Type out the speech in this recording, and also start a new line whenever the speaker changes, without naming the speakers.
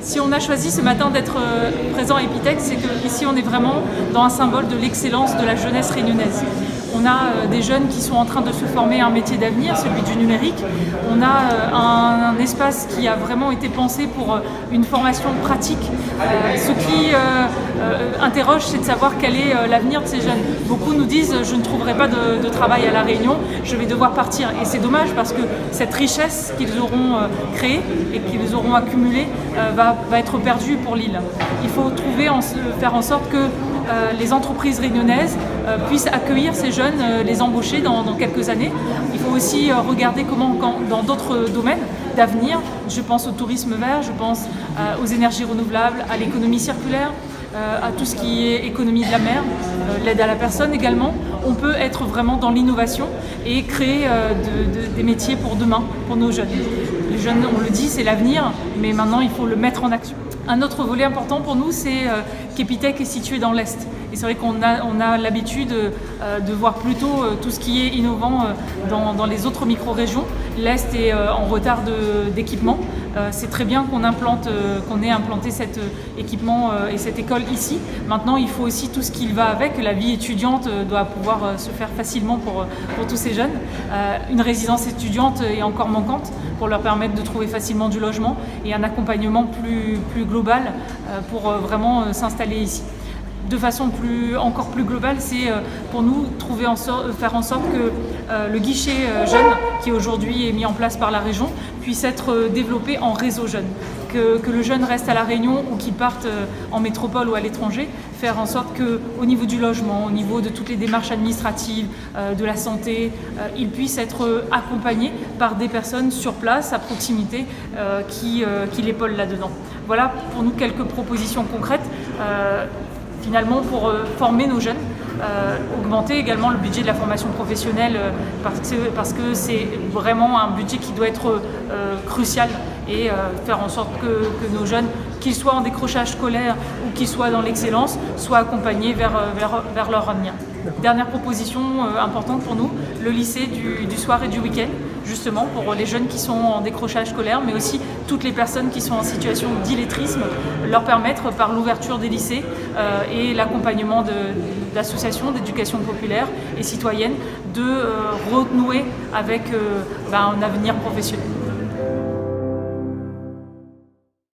Si on a choisi ce matin d'être présent à Epitech, c'est qu'ici on est vraiment dans un symbole de l'excellence de la jeunesse réunionnaise. On a des jeunes qui sont en train de se former à un métier d'avenir, celui du numérique. On a un espace qui a vraiment été pensé pour une formation pratique. Ce qui interroge, c'est de savoir quel est l'avenir de ces jeunes. Beaucoup nous disent « je ne trouverai pas de travail à La Réunion, je vais devoir partir ». Et c'est dommage parce que cette richesse qu'ils auront créée et qu'ils auront accumulée va être perdue pour l'île. Il faut faire en sorte que les entreprises réunionnaises puissent accueillir ces jeunes, les embaucher dans quelques années. Il faut aussi regarder comment, dans d'autres domaines d'avenir, je pense au tourisme vert, je pense aux énergies renouvelables, à l'économie circulaire, à tout ce qui est économie de la mer, l'aide à la personne également. On peut être vraiment dans l'innovation et créer des métiers pour demain, pour nos jeunes. Les jeunes, on le dit, c'est l'avenir, mais maintenant il faut le mettre en action. Un autre volet important pour nous, c'est qu'Epitech est situé dans l'Est. Et c'est vrai qu'on a l'habitude de voir plutôt tout ce qui est innovant dans les autres micro-régions. L'Est est en retard d'équipement. C'est très bien qu'on ait implanté cet équipement et cette école ici. Maintenant, il faut aussi tout ce qui va avec. La vie étudiante doit pouvoir se faire facilement pour tous ces jeunes. Une résidence étudiante est encore manquante pour leur permettre de trouver facilement du logement et un accompagnement plus global pour vraiment s'installer ici. De façon encore plus globale, c'est pour nous faire en sorte que le guichet jeune, qui aujourd'hui est mis en place par la région, puisse être développé en réseau jeune. Que le jeune reste à La Réunion ou qu'il parte en métropole ou à l'étranger, faire en sorte qu'au niveau du logement, au niveau de toutes les démarches administratives, de la santé, il puisse être accompagné par des personnes sur place, à proximité, qui l'épaulent là-dedans. Voilà pour nous quelques propositions concrètes. Finalement, pour former nos jeunes, augmenter également le budget de la formation professionnelle parce que c'est vraiment un budget qui doit être crucial et faire en sorte que nos jeunes, qu'ils soient en décrochage scolaire ou qu'ils soient dans l'excellence, soient accompagnés vers leur avenir. Dernière proposition importante pour nous, le lycée du soir et du week-end, justement pour les jeunes qui sont en décrochage scolaire, mais aussi toutes les personnes qui sont en situation d'illettrisme, leur permettre par l'ouverture des lycées et l'accompagnement d'associations d'éducation populaire et citoyenne de renouer avec un avenir professionnel.